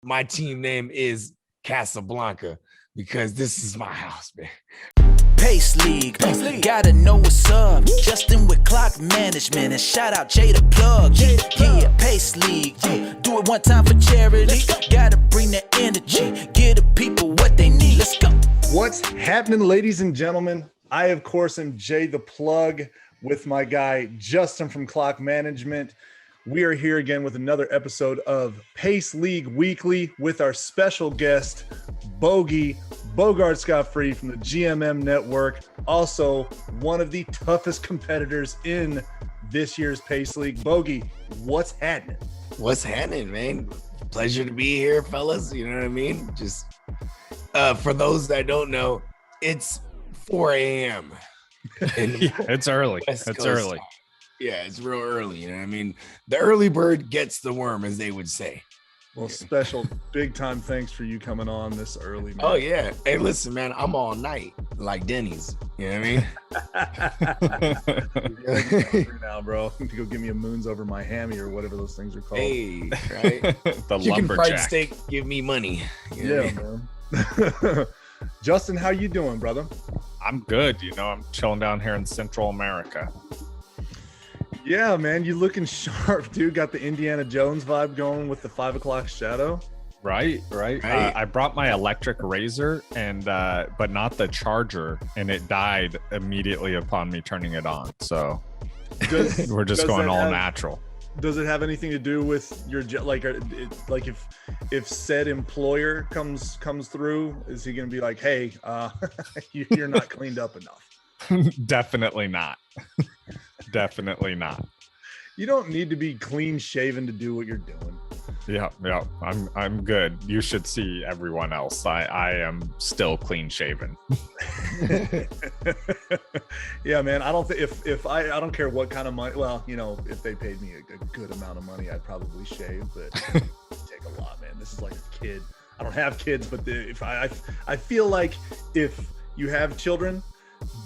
my team name is Casablanca because this is my house, man. Pace League, gotta know what's up. Justin with Clock Management, and shout out Jay the Plug. Yeah, Pace League, do it one time for charity. Gotta bring the energy, give the people what they need. Let's go. What's happening, ladies and gentlemen? I, of course, am Jay the Plug with my guy Justin from Clock Management. We are here again with another episode of Pace League Weekly with our special guest, Bogard Scott-Free from the GMM network. Also, one of the toughest competitors in this year's Pace League. Bogey, what's happening? What's happening, man? Pleasure to be here, fellas. You know what I mean? Just for those that don't know, it's 4 a.m. Yeah, it's early. West It's Coast early. time. Yeah, it's real early. You know what I mean? The early bird gets the worm, as they would say. Well, special big time thanks for you coming on this early, man. Oh, yeah. Hey, listen, man, I'm all night like Denny's. You know what I mean? Now, bro, to go give me a moons over my hammy or whatever those things are called. Hey, right? The Chicken fried lumberjack. steak, give me money. You know what I mean? Man. Justin, how you doing, brother? I'm good. I'm chilling down here in Central America. Yeah, man, you looking sharp, dude. Got the Indiana Jones vibe going with the 5 o'clock shadow. Right. Right. I brought my electric razor and but not the charger, and it died immediately upon me turning it on. So we're just going all natural. Does it have anything to do with your like if said employer comes through, is he gonna be like, hey, you're not cleaned up enough? Definitely not. Definitely not. You don't need to be clean shaven to do what you're doing. Yeah. I'm good. You should see everyone else. I am still clean shaven. Yeah, man. I don't think I don't care what kind of money. Well, if they paid me a good amount of money, I'd probably shave, but it'd take a lot, man. This is like a kid. I don't have kids, but if I feel like if you have children,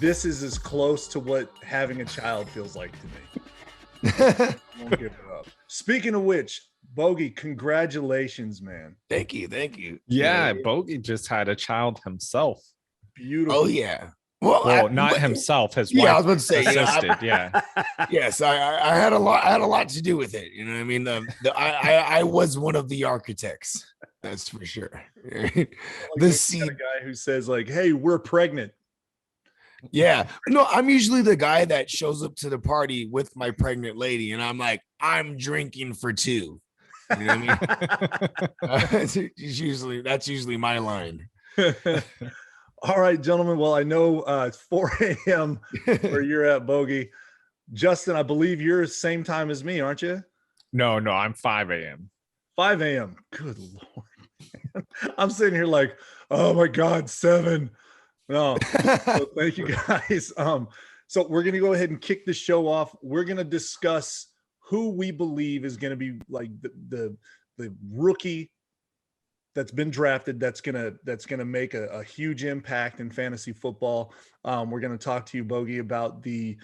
this is as close to what having a child feels like to me. I won't give it up. Speaking of which, Bogey, congratulations, man. Thank you. Yeah, Bogey just had a child himself. Beautiful. Oh, yeah. Well, Not himself, his yeah, I wife was going to say, assisted. Yeah. Yes, I had a lot to do with it. You know what I mean? I was one of the architects. That's for sure. The scene guy who says like, "Hey, we're pregnant." Yeah, no, I'm usually the guy that shows up to the party with my pregnant lady, and I'm like, I'm drinking for two. You know what I mean? That's usually my line. All right, gentlemen. Well, I know it's 4 a.m. where you're at, Bogey. Justin, I believe you're same time as me, aren't you? No, I'm 5 a.m. 5 a.m. Good Lord. I'm sitting here like, oh my God, 7. No, so thank you guys. So we're going to go ahead and kick the show off. We're going to discuss who we believe is going to be like the rookie that's been drafted that's gonna make a huge impact in fantasy football. We're gonna talk to you, Bogey, about the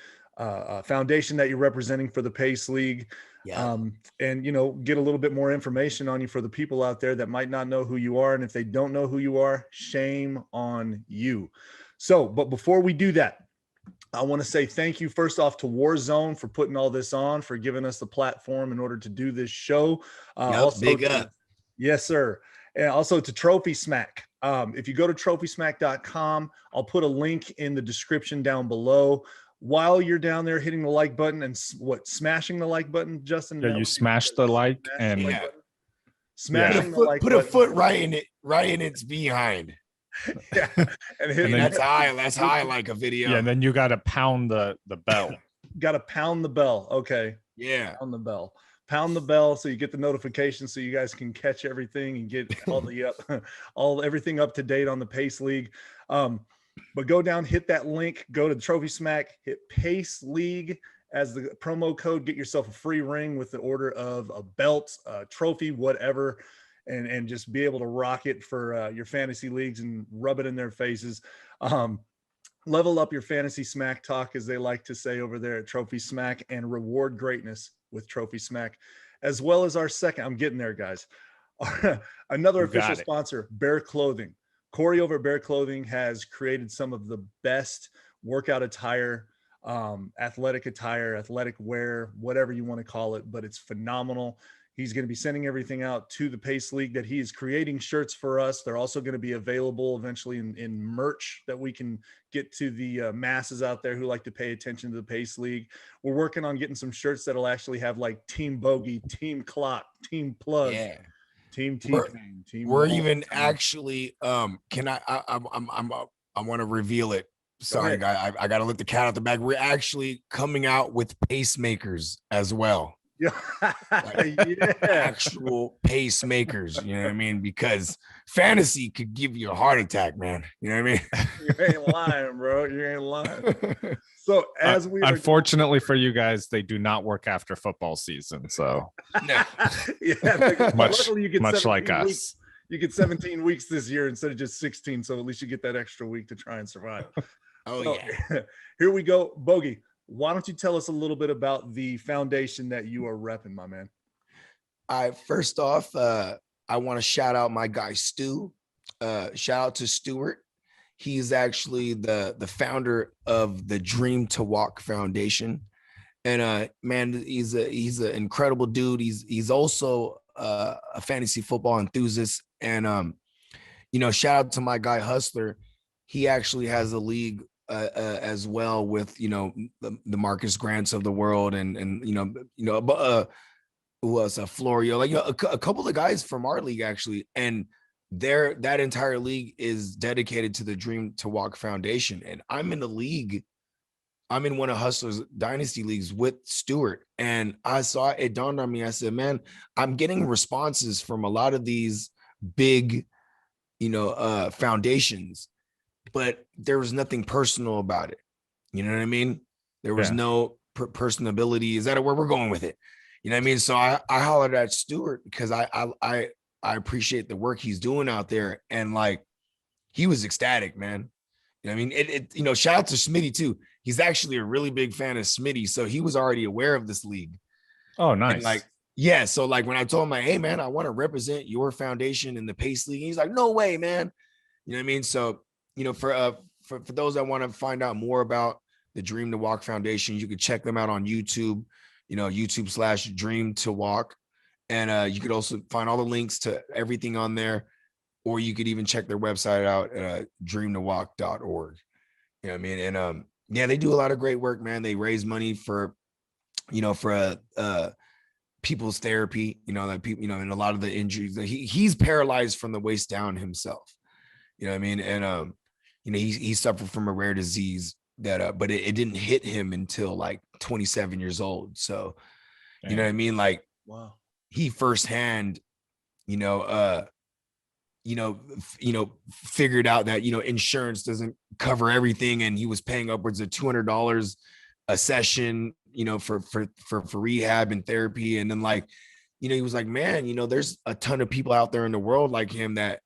foundation that you're representing for the Pace League. Yeah. And get a little bit more information on you for the people out there that might not know who you are. And if they don't know who you are, shame on you. So, but before we do that, I want to say thank you first off to Warzone for putting all this on, for giving us the platform in order to do this show. Also big up. Yes, sir. And also to Trophy Smack. If you go to trophysmack.com, I'll put a link in the description down below. While you're down there hitting the like button and smashing the like button, Justin. Yeah, you smash the like and smashing the like put button. A foot right in its behind. Yeah, and that's how I like a video. Yeah, and then you got to pound the bell. Got to pound the bell. Okay. Yeah. Pound the bell so you get the notification so you guys can catch everything and get everything up to date on the Pace League. But go down, hit that link, go to the Trophy Smack, hit Pace League as the promo code, get yourself a free ring with the order of a belt, a trophy, whatever, and just be able to rock it for your fantasy leagues and rub it in their faces. Level up your fantasy smack talk, as they like to say over there at Trophy Smack, and reward greatness with Trophy Smack, as well as our second, I'm getting there, guys, Another You got official it. sponsor, Bear Clothing. Corey over at Bear Clothing has created some of the best workout attire, athletic wear, whatever you want to call it, but it's phenomenal. He's going to be sending everything out to the Pace League that he is creating shirts for us. They're also going to be available eventually in merch that we can get to the masses out there who like to pay attention to the Pace League. We're working on getting some shirts that'll actually have like Team Bogey, Team Clock, Team Plug, Yeah. Team We're, T-Pain, Team we're Wall. even actually can I want to reveal it. Sorry, guy. I got to let the cat out the bag. We're actually coming out with pacemakers as well. Yeah. Yeah. Actual pacemakers, you know what I mean? Because fantasy could give you a heart attack, man. You know what I mean? You ain't lying, bro. You ain't lying. So as we unfortunately for you guys, they do not work after football season. So No. yeah, much luckily you get like 17 us. weeks. You get 17 weeks this year instead of just 16. So at least you get that extra week to try and survive. Oh, So, yeah. here we go. Bogey, why don't you tell us a little bit about the foundation that you are repping, my man? First off, I want to shout out my guy Stu. Shout out to Stuart. He's actually the founder of the Dream to Walk Foundation. And man, he's an incredible dude. He's also a fantasy football enthusiast. And you know, shout out to my guy Hustler. He actually has a league as well with, you know, the Marcus Grants of the world and who was Florio, like, you know, a couple of guys from our league actually, and that entire league is dedicated to the Dream to Walk Foundation. And I'm in the league. I'm in one of Hustler's dynasty leagues with Stuart, and I saw it dawned on me. I said, man, I'm getting responses from a lot of these big, you know, foundations, but there was nothing personal about it. You know what I mean? There was no personability. Is that where we're going with it? You know what I mean? So I hollered at Stuart because I appreciate the work he's doing out there, and like he was ecstatic, man. You know what I mean? It you know, shout out to Smitty too. He's actually a really big fan of Smitty, so he was already aware of this league. Oh, nice. And like, yeah. So like when I told him, like, hey man, I want to represent your foundation in the Pace League, he's like, no way, man. You know what I mean? So, you know, for those that want to find out more about the Dream to Walk Foundation, you could check them out on YouTube, you know, YouTube/Dream to Walk. And you could also find all the links to everything on there, or you could even check their website out at dreamtowalk.org. You know what I mean? And yeah, they do a lot of great work, man. They raise money for, you know, for people's therapy, you know, like people, you know, and a lot of the injuries. He's paralyzed from the waist down himself. You know what I mean? And you know, he suffered from a rare disease that but it didn't hit him until like 27 years old. So, you know what I mean? Like, Wow. He firsthand, figured out that, you know, insurance doesn't cover everything. And he was paying upwards of $200 a session, you know, for rehab and therapy. And then, like, you know, he was like, man, you know, there's a ton of people out there in the world like him that,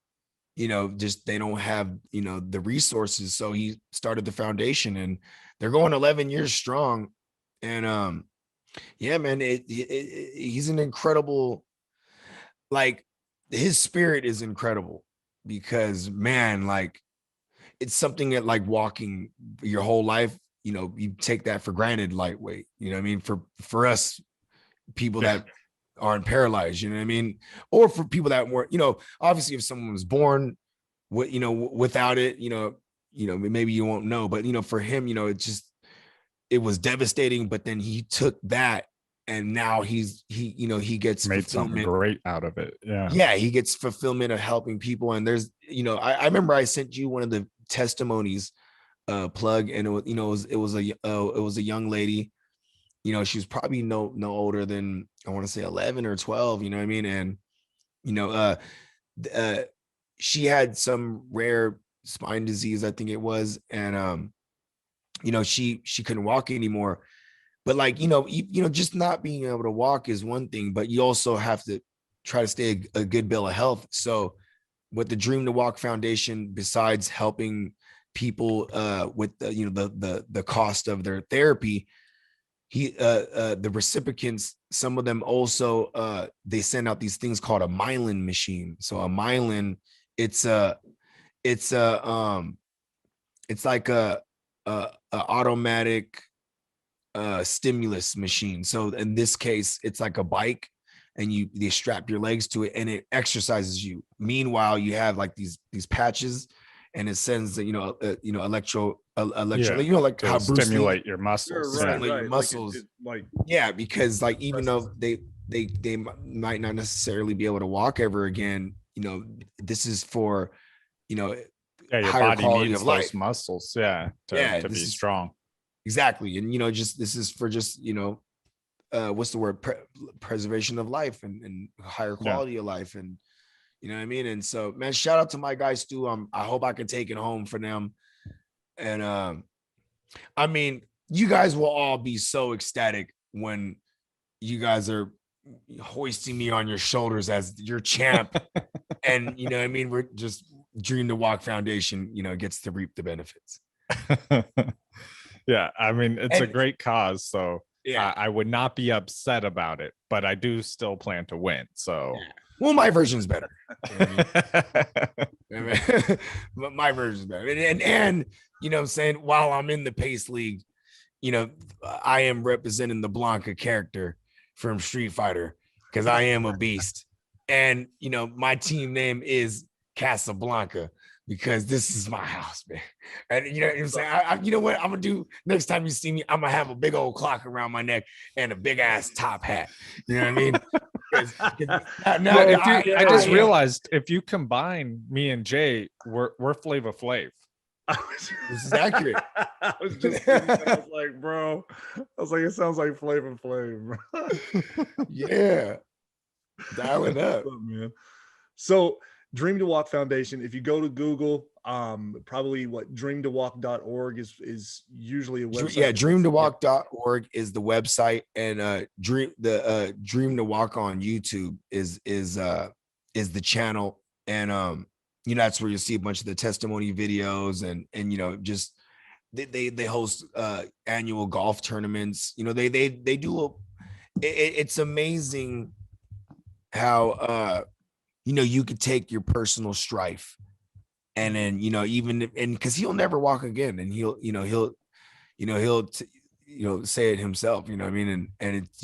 you know, just, they don't have, you know, the resources. So he started the foundation, and they're going 11 years strong. And yeah, man, he's an incredible, like, his spirit is incredible, because, man, like, it's something that, like, walking your whole life, you know, you take that for granted, lightweight, you know what I mean? For us people that aren't paralyzed, you know what I mean? Or for people that weren't, you know, obviously if someone was born with, you know, without it, you know, maybe you won't know, but, you know, for him, you know, it was devastating, but then he took that, and now he gets made something great out of it. Yeah, he gets fulfillment of helping people. And there's, you know, I remember I sent you one of the testimonies, Plug, and it was a young lady. You know, she was probably no older than, I want to say 11 or 12, you know what I mean? And, you know, she had some rare spine disease, I think it was. And, you know, she couldn't walk anymore, but, like, you know, just not being able to walk is one thing, but you also have to try to stay a good bill of health. So with the Dream to Walk Foundation, besides helping people with the cost of their therapy, the recipients some of them also they send out these things called a myelin machine. So a myelin, it's like a automatic stimulus machine. So in this case, it's like a bike, and they strap your legs to it and it exercises you. Meanwhile, you have like these patches, and it sends the electro like how Bruce stimulate Lee, your muscles. stimulate your muscles. Like Yeah, because like even though they might not necessarily be able to walk ever again, this is for your higher body quality needs of life. those muscles, to be strong. Exactly. And this is for just what's the word, preservation of life and higher quality of life, and you know what I mean. And so, man, shout out to my guys too. I hope I can take it home for them. And I mean, you guys will all be so ecstatic when you guys are hoisting me on your shoulders as your champ. And you know what I mean, we're just Dream to Walk Foundation gets to reap the benefits. Yeah, I mean, it's a And- great cause, so Yeah. I would not be upset about it, but I do still plan to win. So Well, my version's better. But my version's better. And what I'm saying, while I'm in the Pace League, I am representing the Blanca character from Street Fighter, because I am a beast. And my team name is Casablanca, because this is my house, man. And you know what I'm saying? You know what I'm gonna do next time you see me? I'm gonna have a big old clock around my neck and a big ass top hat. You know what I mean? I just realized if you combine me and Jay, we're Flava Flav. This is accurate. I was just thinking, I was like, bro, it sounds like Flavor Flav, bro. Yeah. Dial it up. Man. So Dream to Walk Foundation, if you go to Google, probably dreamtowalk.org is usually a website. Yeah, dreamtowalk.org is the website, and Dream to Walk on YouTube is the channel. And that's where you'll see a bunch of the testimony videos, and just they host annual golf tournaments. They do it's amazing how you could take your personal strife, and then because he'll never walk again, and he'll say it himself, you know what I mean, and it's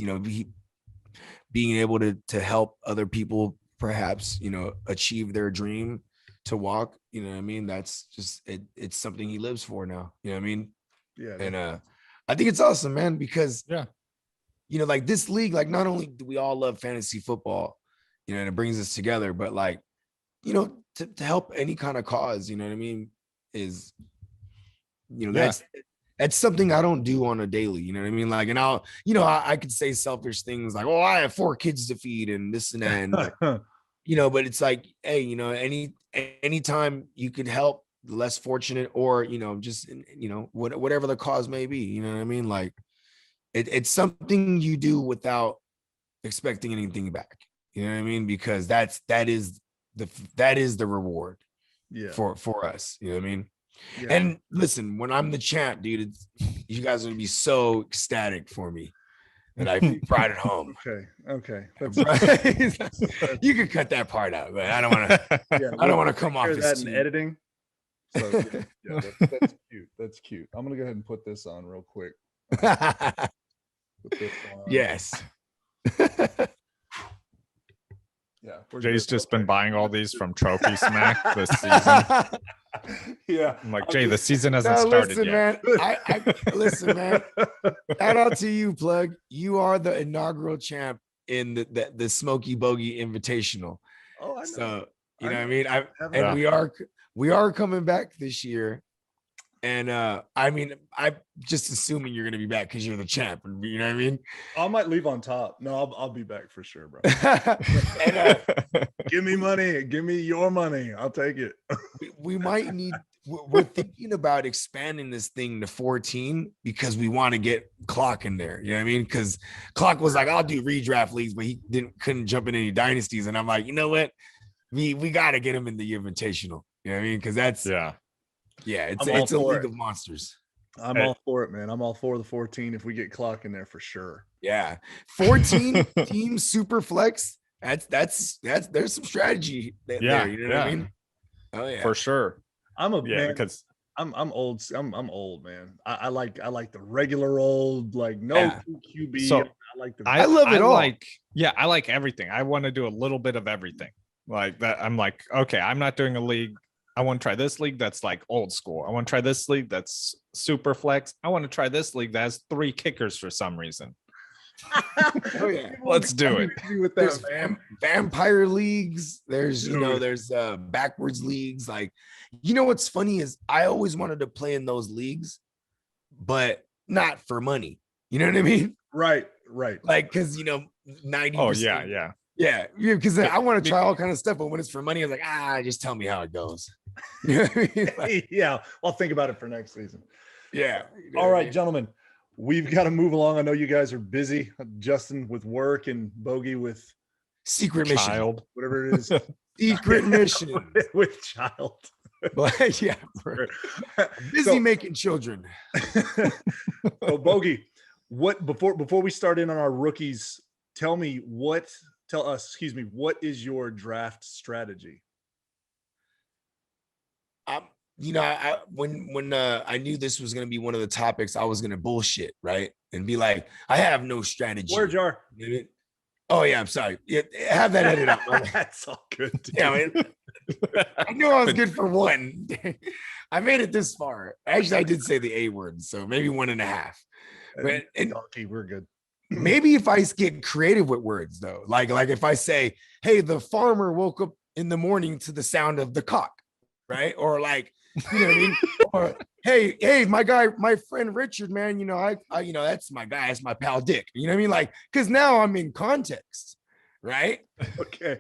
being able to help other people perhaps achieve their dream to walk, you know what I mean, that's just it's something he lives for now, you know what I mean. Yeah. And I think it's awesome, man, because like this league, like not only do we all love fantasy football, and it brings us together, but like, to help any kind of cause, you know what I mean, is, that's something I don't do on a daily, you know what I mean? Like, and I could say selfish things like, oh, I have 4 kids to feed and this and that. And like, but it's like, hey, anytime you could help the less fortunate, or, just, whatever the cause may be, you know what I mean? Like it's something you do without expecting anything back. You know what I mean? Because that is the reward for us. You know what I mean? Yeah. And listen, when I'm the champ, dude, you guys are gonna be so ecstatic for me that I brought it home. Okay. You can cut that part out, but I don't want to. I don't want to come off that in editing. So that's cute. That's cute. I'm gonna go ahead and put this on real quick. Put this on. Yes. Yeah, Jay's just been buying all these from Trophy Smack this season. Yeah, I'm like, Jay, the season hasn't started yet. Man, listen, man. Shout out to you, Plug. You are the inaugural champ in the Smoky Bogey Invitational. Oh, I know. So you know what I mean. We are coming back this year, and I mean, I'm just assuming you're gonna be back because you're the champ. You know what I mean? I might leave on top. No, I'll be back for sure, bro. And, give me money. Give me your money. I'll take it. we might need. We're thinking about expanding this thing to 14 because we want to get Clock in there. You know what I mean? Because Clock was like, I'll do redraft leagues, but he couldn't jump in any dynasties. And I'm like, you know what? We got to get him in the Invitational. You know what I mean? Because that's it's a league of monsters. I'm all for it, man. I'm all for the 14 if we get Clock in there for sure. Yeah. 14 team super flex. That's there's some strategy there. You know what I mean? Oh yeah. For sure. I'm a Yeah, man. because I'm old. I'm old, man. I like the regular old, like no QB. So I like the I love it all. I like everything. I want to do a little bit of everything. Like that. I'm like, okay, I'm not doing a league. I want to try this league that's like old school. I want to try this league that's super flex. I want to try this league that has 3 kickers for some reason. Oh yeah. Let's do it. With There's that, vampire leagues. There's there's backwards leagues. Like, you know what's funny is I always wanted to play in those leagues, but not for money. You know what I mean? right. Like, because 90%. Oh yeah. Yeah, because I want to try all kind of stuff, but when it's for money, I'm like, just tell me how it goes. You know what I mean? Like, Yeah, I'll think about it for next season. yeah. All right, gentlemen, we've got to move along. I know you guys are busy. Justin with work and Bogey with Secret mission, Child. whatever it is. secret mission. with child. But yeah, busy making children. So Bogey, what before we start in on our rookies, tell us, what is your draft strategy? When I knew this was going to be one of the topics, I was going to bullshit, right? And be like, I have no strategy. Word jar. Oh yeah, I'm sorry. Yeah, have that edited out. That's all good. Dude. Yeah, I knew I was good for one. I made it this far. Actually, I did say the A word, so maybe 1.5. But Donkey, we're good. Maybe if I get creative with words, though, like if I say, "Hey, the farmer woke up in the morning to the sound of the cock," right? Or like, you know what I mean? Or hey, my friend Richard, man, I that's my guy, that's my pal Dick. You know what I mean? Like, because now I'm in context, right? Okay.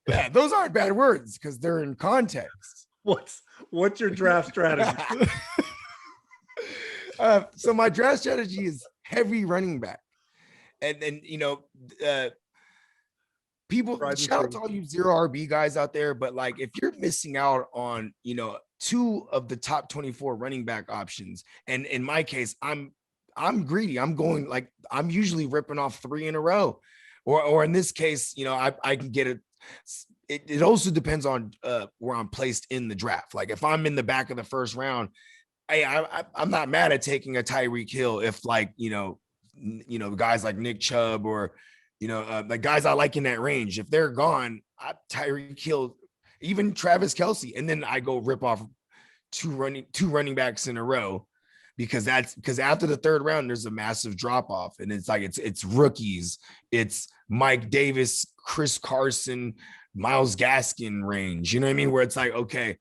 Yeah, those aren't bad words because they're in context. What's your draft strategy? So my draft strategy is heavy running back. And people, shout out to all you 0 RB guys out there, but like if you're missing out on 2 of the top 24 running back options, and in my case, I'm greedy. I'm going like I'm usually ripping off 3 in a row, or in this case, I can get it. It also depends on where I'm placed in the draft. Like if I'm in the back of the first round, I'm not mad at taking a Tyreek Hill if guys like Nick Chubb or the guys I like in that range, if they're gone, Tyreek Hill, even Travis Kelce, and then I go rip off two running backs in a row because after the 3rd round there's a massive drop off, and it's like it's rookies, it's Mike Davis, Chris Carson, Myles Gaskin range, you know what I mean, where it's like, okay,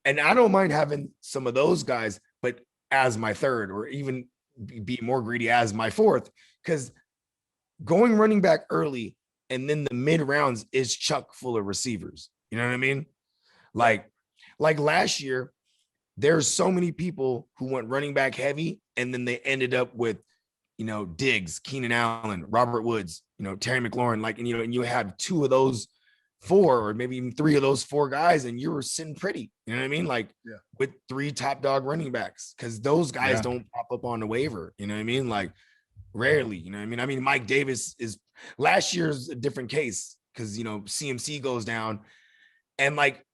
and I don't mind having some of those guys, but as my 3rd, or even be more greedy as my 4th, because going running back early and then the mid rounds is chock full of receivers. You know what I mean? Like last year, there's so many people who went running back heavy, and then they ended up with, Diggs, Keenan Allen, Robert Woods, Terry McLaurin, and you have 2 of those 4, or maybe even 3 of those 4 guys, and you were sitting pretty, you know what I mean? Like with 3 top dog running backs, because those guys don't pop up on the waiver, you know what I mean? Like rarely, you know what I mean? I mean, Mike Davis is last year's a different case because CMC goes down, and like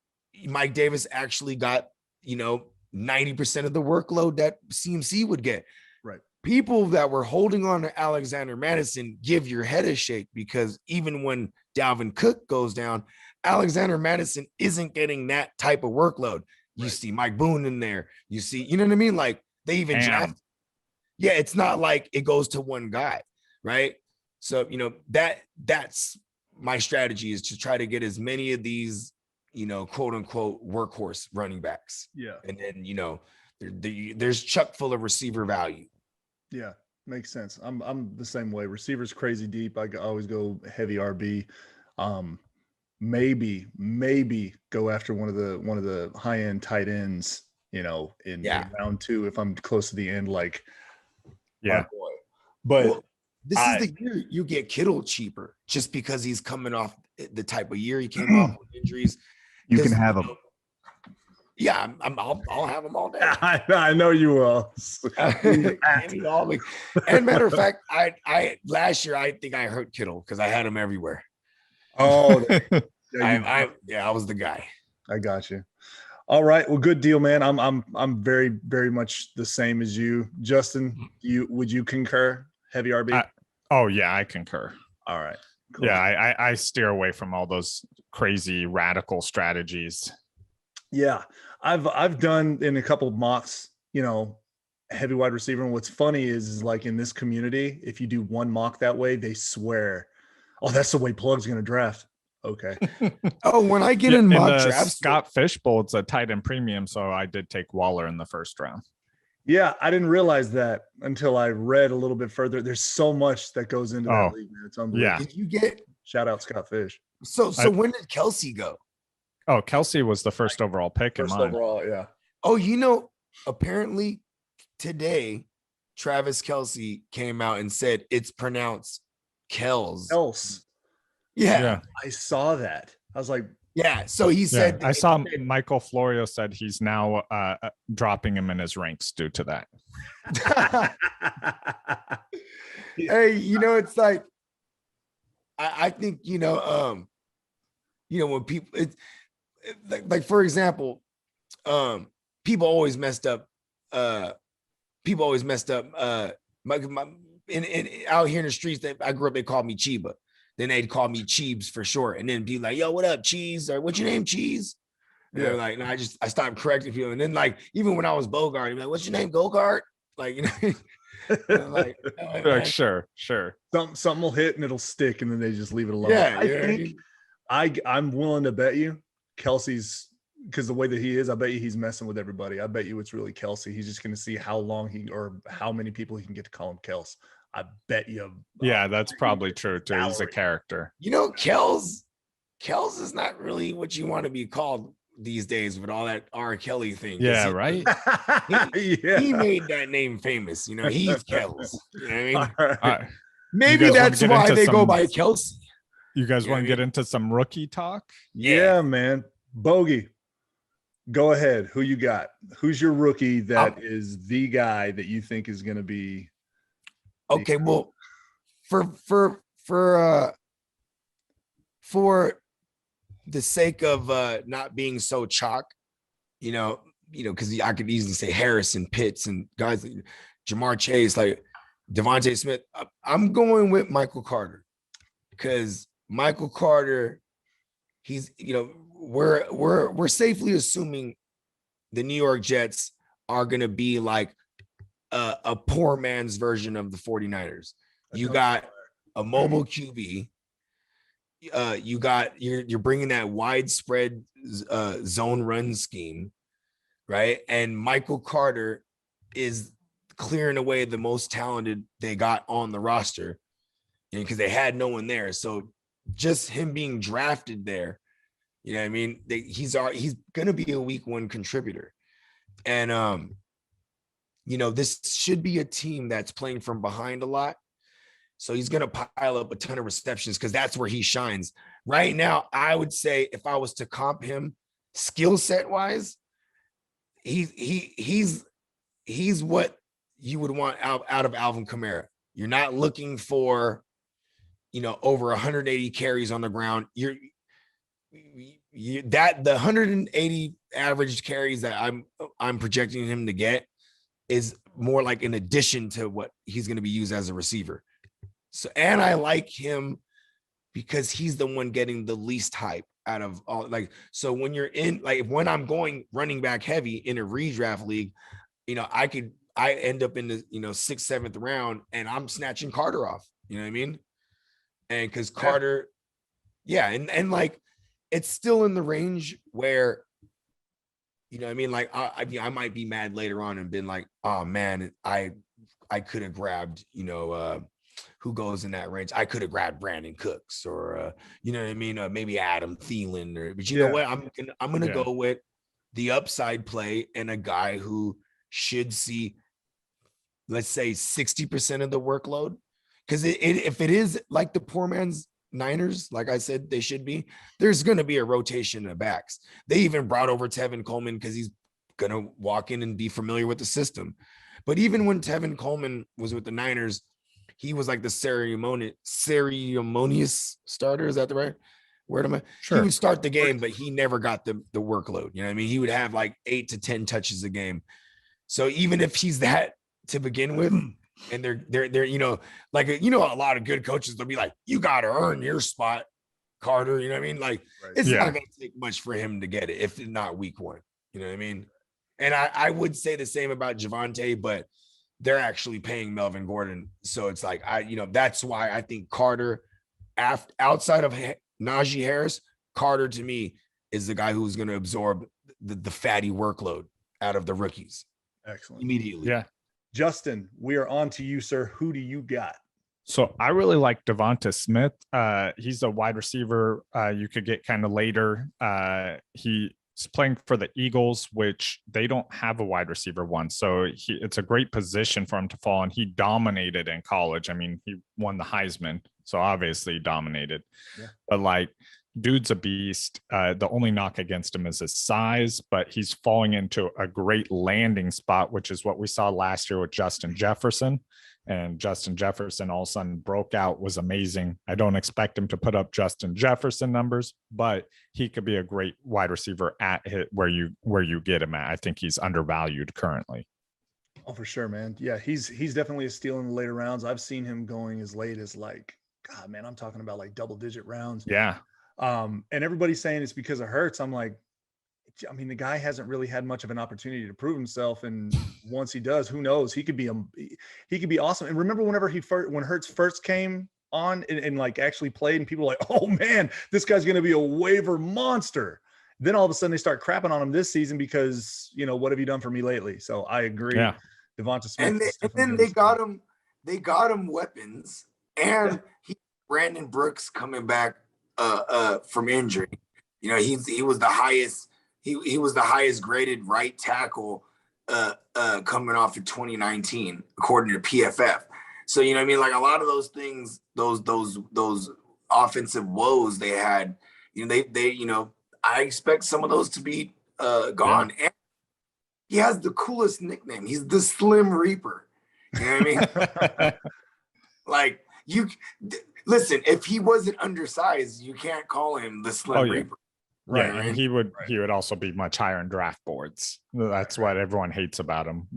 Mike Davis actually got 90% of the workload that CMC would get. Right. People that were holding on to Alexander Madison, give your head a shake, because even when Dalvin Cook goes down, Alexander Madison isn't getting that type of workload. You see Mike Boone in there. You see, you know what I mean? Like they even draft. Yeah, it's not like it goes to one guy, right? So, that's my strategy, is to try to get as many of these, quote unquote workhorse running backs. Yeah. And then, there's chock full of receiver value. Yeah, makes sense. I'm the same way. Receivers crazy deep. I always go heavy RB. Maybe go after one of the high end tight ends, in round 2 if I'm close to the end, like my boy. But this is the year you get Kittle cheaper, just because he's coming off the type of year he came off with injuries. You can have him. Yeah, I'll have them all day. I know you will. Give me all the- and matter of fact, I last year I think I hurt Kittle because I had him everywhere. Oh, yeah, I was the guy. I got you. All right. Well, good deal, man. I'm very, very much the same as you. Justin, would you concur? Heavy RB? Oh yeah, I concur. All right. Cool. Yeah, I steer away from all those crazy radical strategies. Yeah. I've done in a couple of mocks, heavy wide receiver. And what's funny is like in this community, if you do one mock that way, they swear, oh, that's the way Plug's going to draft. Okay. Oh, when I get in mock drafts, Scott Fishbowl, it's a tight end premium, so I did take Waller in the first round. Yeah, I didn't realize that until I read a little bit further. There's so much that goes into that league, man. It's unbelievable. Yeah. Did you get shout out Scott Fish? So when did Kelsey go? Oh, Kelsey was the first overall pick in mine. Overall, yeah. Oh, apparently today Travis Kelsey came out and said it's pronounced Kels. Yeah. I saw that. I was like, yeah. So he said, I saw Michael Florio said he's now dropping him in his ranks due to that. Hey, it's like, I think, when people, it's like, for example, people always messed up, out here in the streets that I grew up, they called me Chiba. Then they'd call me Cheebs for short, and then be like, "Yo, what up, Cheese?" Or "What's your name, Cheese?" And they're like, "No, I stopped correcting people." And then like even when I was Bogard, they'd be like, "What's your name, Bogard?" Like, like, like sure. Something will hit and it'll stick, and then they just leave it alone. Yeah, I think I'm willing to bet you Kelsey's, because the way that he is, I bet you he's messing with everybody. I bet you it's really Kelsey. He's just going to see how long or how many people he can get to call him Kels. I bet you. Yeah, that's probably true too. He's a character. Kels is not really what you want to be called these days with all that R. Kelly thing. Yeah, right. He made that name famous. He's Kels. You know what I mean? Maybe that's why they go by Kelsey. You guys want to get into some rookie talk? Yeah, man. Bogey, go ahead. Who you got? Who's your rookie that is the guy that you think is going to be? Okay, well, for the sake of not being so chalk, because I could easily say Harrison, Pitts, and guys like Jamar Chase, like Devontae Smith. I'm going with Michael Carter because Michael Carter, he's we're safely assuming the New York Jets are going to be like a poor man's version of the 49ers. You got a mobile QB. You're bringing that widespread zone run scheme, right? And Michael Carter is clearing away the most talented they got on the roster, because they had no one there. So just him being drafted there, you know what I mean? He's gonna be a week one contributor, and this should be a team that's playing from behind a lot. So he's going to pile up a ton of receptions because that's where he shines. Right now, I would say if I was to comp him skill set wise, he's what you would want out of Alvin Kamara. You're not looking for, over 180 carries on the ground. The 180 average carries that I'm projecting him to get is more like an addition to what he's going to be used as a receiver. So, and I like him because he's the one getting the least hype out of all. So when you're in, when I'm going running back heavy in a redraft league, I end up in the, 6th, 7th round and I'm snatching Carter off, you know what I mean? And cause Carter, and it's still in the range where, I mean, I might be mad later on and been like, oh man, I could have grabbed, who goes in that range. I could have grabbed Brandon Cooks or, you know what I mean? Maybe Adam Thielen, but you know what? I'm going to go with the upside play and a guy who should see, let's say 60% of the workload. Cause if it is like the poor man's Niners, like I said, they should be, there's going to be a rotation of backs. They even brought over Tevin Coleman because he's going to walk in and be familiar with the system. But even when Tevin Coleman was with the Niners, he was like the ceremonious starter. Is that the right word? Am I? Sure. He would start the game, but he never got the workload. You know what I mean? He would have like 8 to 10 touches a game. So even if he's that to begin with, and they're you know, like, you know, a lot of good coaches, they'll be like, you got to earn your spot, Carter. You know what I mean? Like, it's not going to take much for him to get it, if not week 1. You know what I mean? And I would say the same about Javonte, but they're actually paying Melvin Gordon. So it's like, that's why I think Carter, outside of Najee Harris, Carter to me is the guy who's going to absorb the fatty workload out of the rookies. Excellent. Immediately. Yeah. Justin, we are on to you, sir. Who do you got? So I really like Devonta Smith. He's a wide receiver you could get kind of later. He's playing for the Eagles, which they don't have a wide receiver one. So it's a great position for him to fall. And he dominated in college. I mean, he won the Heisman. So obviously he dominated. Yeah. But like, dude's a beast. The only knock against him is his size, but he's falling into a great landing spot, which is what we saw last year with Justin Jefferson. And Justin Jefferson all of a sudden broke out, was amazing. I don't expect him to put up Justin Jefferson numbers, but he could be a great wide receiver at where you get him at. I think he's undervalued currently. Oh, for sure, man. Yeah, he's definitely a steal in the later rounds. I've seen him going as late as like, God, man, I'm talking about like double-digit rounds. Yeah. And everybody's saying it's because of Hurts. I'm like, I mean, the guy hasn't really had much of an opportunity to prove himself, and once he does, who knows? He could be awesome. And remember, when Hurts first came on and like actually played, and people were like, oh man, this guy's going to be a waiver monster. Then all of a sudden they start crapping on him this season because, you know, what have you done for me lately? So I agree. Yeah. Devonta Smith. And then they got him weapons, and Brandon Brooks coming back from injury. You know, he was the highest. He was the highest graded right tackle coming off of 2019, according to PFF. So, you know what I mean? Like, a lot of those things, those offensive woes they had, you know, they you know, I expect some of those to be gone. Yeah. And he has the coolest nickname. He's the Slim Reaper. You know what I mean? Like, listen, if he wasn't undersized, you can't call him the Slim Reaper. Right. Yeah, and he would also be much higher in draft boards. That's what everyone hates about him.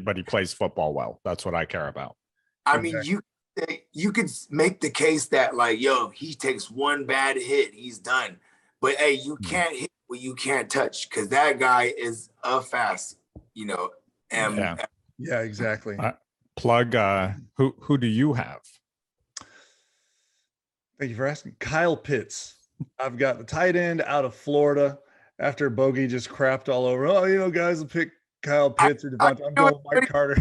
But he plays football well. That's what I care about. I mean, you could make the case that, like, yo, he takes one bad hit, he's done. But hey, you can't hit what you can't touch, because that guy is a fast, you know. Yeah, exactly. Plug. Who do you have? Thank you for asking. Kyle Pitts. I've got the tight end out of Florida after Bogey just crapped all over. Oh, you know, guys will pick Kyle Pitts or Devonta. I'm going Mike Carter.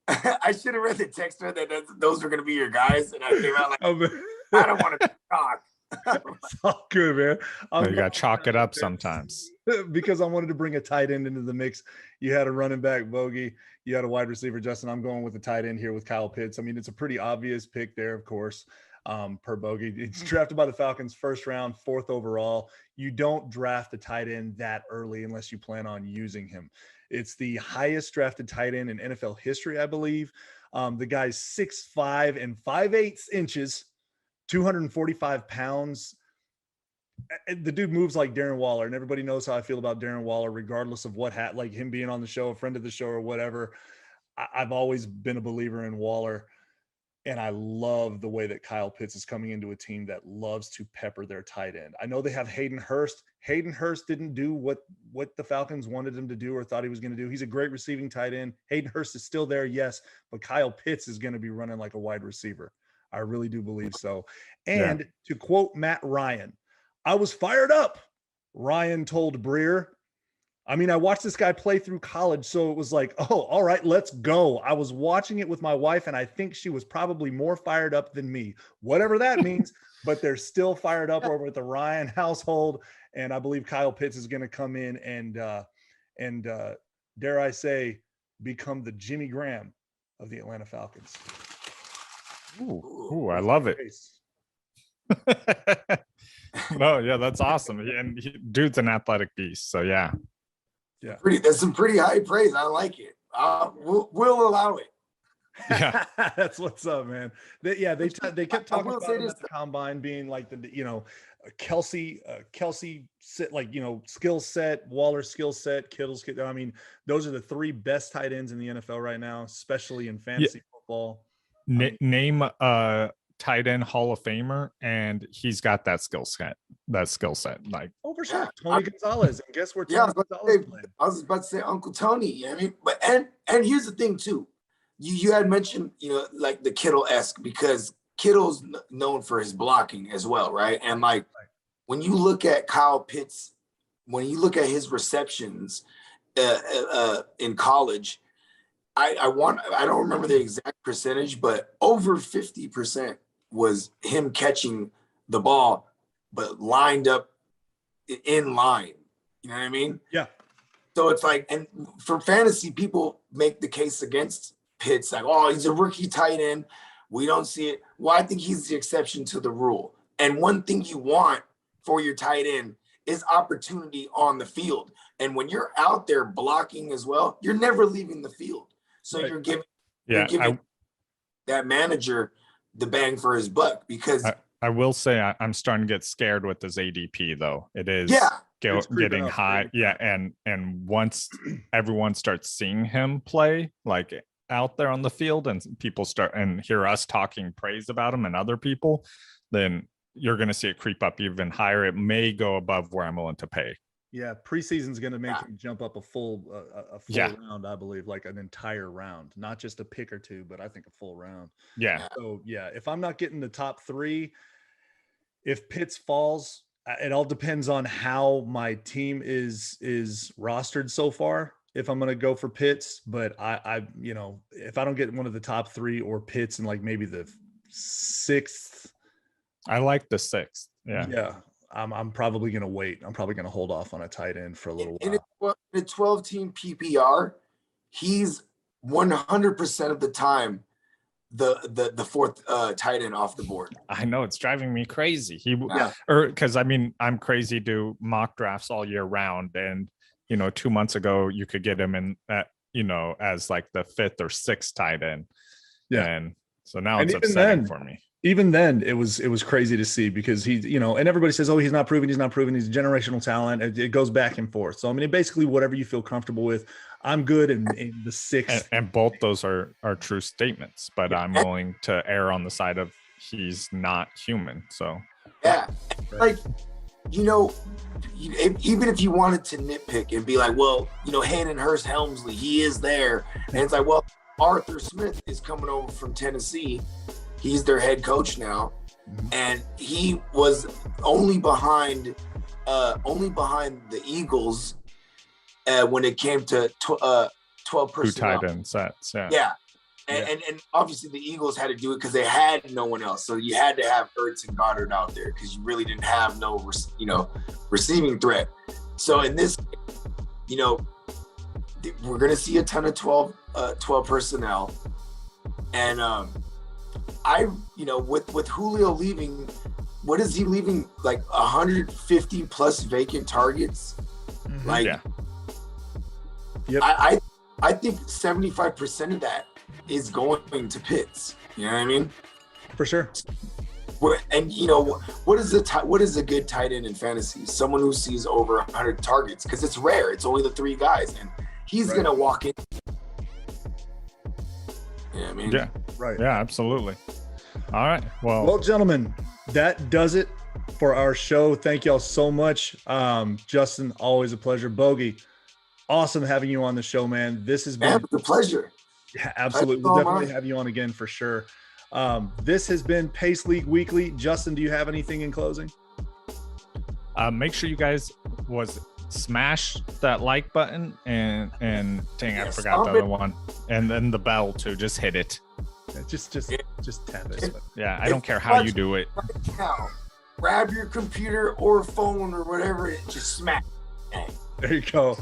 I should have read the text thread that those were going to be your guys, and I came out like, I don't want to talk. It's all good, man. You got to chalk it up sometimes. Because I wanted to bring a tight end into the mix. You had a running back, Bogey. You had a wide receiver, Justin. I'm going with the tight end here with Kyle Pitts. I mean, it's a pretty obvious pick there, of course. Per Bogey. It's drafted by the Falcons first round, 4th overall. You don't draft a tight end that early unless you plan on using him. It's the highest drafted tight end in NFL history, I believe. The guy's 6'5" and 5/8 inches, 245 pounds. The dude moves like Darren Waller, and everybody knows how I feel about Darren Waller, regardless of what like him being on the show, a friend of the show or whatever. I've always been a believer in Waller. And I love the way that Kyle Pitts is coming into a team that loves to pepper their tight end. I know they have Hayden Hurst. Hayden Hurst didn't do what the Falcons wanted him to do or thought he was going to do. He's a great receiving tight end. Hayden Hurst is still there, yes, but Kyle Pitts is going to be running like a wide receiver. I really do believe so. And to quote Matt Ryan, I was fired up, Ryan told Breer. I mean, I watched this guy play through college, so it was like, oh, all right, let's go. I was watching it with my wife, and I think she was probably more fired up than me, whatever that means, but they're still fired up over at the Ryan household, and I believe Kyle Pitts is going to come in and dare I say, become the Jimmy Graham of the Atlanta Falcons. Ooh, I love it. No, yeah, that's awesome. And dude's an athletic beast. So yeah. That's some pretty high praise. I like it. We'll allow it. Yeah. That's what's up, man. They kept talking about him at the combine being like Kelsey sit, like, skill set, Waller skill set, Kittle's. I mean, those are the 3 best tight ends in the NFL right now, especially in fantasy football. Name tight end Hall of Famer, and he's got that skill set. Like, for sure, Tony Gonzalez. And guess where Tony Gonzalez played? I was about to say Uncle Tony. I mean, but and here's the thing too. You had mentioned, like the Kittle-esque, because Kittle's known for his blocking as well, right? And like when you look at Kyle Pitts, when you look at his receptions in college, I don't remember the exact percentage, but over 50% was him catching the ball, but lined up in line. You know what I mean? Yeah. So it's like, and for fantasy, people make the case against Pitts, like, oh, he's a rookie tight end. We don't see it. Well, I think he's the exception to the rule. And one thing you want for your tight end is opportunity on the field. And when you're out there blocking as well, you're never leaving the field. So you're giving that manager the bang for his buck, because I will say I'm starting to get scared with this ADP though. It is getting high. Yeah. And once everyone starts seeing him play like out there on the field and people start and hear us talking praise about him and other people, then you're going to see it creep up even higher. It may go above where I'm willing to pay. Yeah, preseason's going to make him jump up a full round, I believe, like an entire round, not just a pick or two, but I think a full round. Yeah. So yeah, if I'm not getting the top 3, if Pitts falls, it all depends on how my team is rostered so far. If I'm going to go for Pitts, but I if I don't get one of the top 3 or Pitts in like maybe the 6th, I like the 6th. Yeah. Yeah. I'm probably going to wait. I'm probably going to hold off on a tight end for a little while. In a 12-team PPR, he's 100% of the time the 4th tight end off the board. I know, it's driving me crazy. Because I mean, I'm crazy to mock drafts all year round, and 2 months ago you could get him in at as like the 5th or 6th tight end. Yeah, and so now it's upsetting for me. Even then, it was crazy to see, because he's, and everybody says, oh, he's not proven. He's a generational talent. It goes back and forth. So, I mean, basically whatever you feel comfortable with. I'm good in the 6th. And both those are true statements, but I'm willing to err on the side of he's not human. So, yeah, like, even if you wanted to nitpick and be like, well, Hayden Hurst Helmsley, he is there. And it's like, well, Arthur Smith is coming over from Tennessee. He's their head coach now, and he was only behind the Eagles when it came to 12 personnel. 2 tight end sets. Yeah. And obviously the Eagles had to do it because they had no one else. So you had to have Ertz and Goddard out there because you really didn't have no receiving threat. So in this, we're gonna see a ton of 12 personnel, and with Julio leaving, what is he leaving? Like 150 plus vacant targets. Like, I think 75% of that is going to Pitts. You know what I mean? For sure. And what is a good tight end in fantasy? Someone who sees over 100 targets, because it's rare. It's only the 3 guys, and he's gonna walk in. You know what I mean? Yeah. Right. Yeah, absolutely. All right. Well, gentlemen, that does it for our show. Thank y'all so much. Justin, always a pleasure. Bogey, awesome having you on the show, man. This has been a pleasure. Yeah, absolutely. We'll definitely have you on again for sure. This has been Pace League Weekly. Justin, do you have anything in closing? Make sure you guys smash that like button and dang, I forgot the other one, and then the bell too. Just hit it. Yeah, just tap it. Yeah, I don't care how you do it. Right now, grab your computer or phone or whatever, just smack. There you go.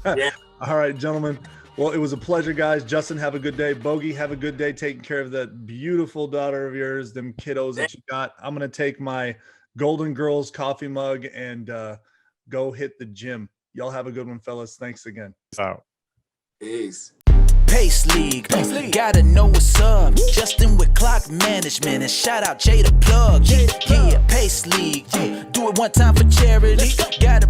Yeah. All right, gentlemen. Well, it was a pleasure, guys. Justin, have a good day. Bogey, have a good day taking care of that beautiful daughter of yours, them kiddos that you got. I'm going to take my Golden Girls coffee mug and go hit the gym. Y'all have a good one, fellas. Thanks again. So. Peace. Pace League, gotta know what's up. Justin with Clock Management, and shout out Jay the Plug. Yeah, Pace League, do it one time for charity. Gotta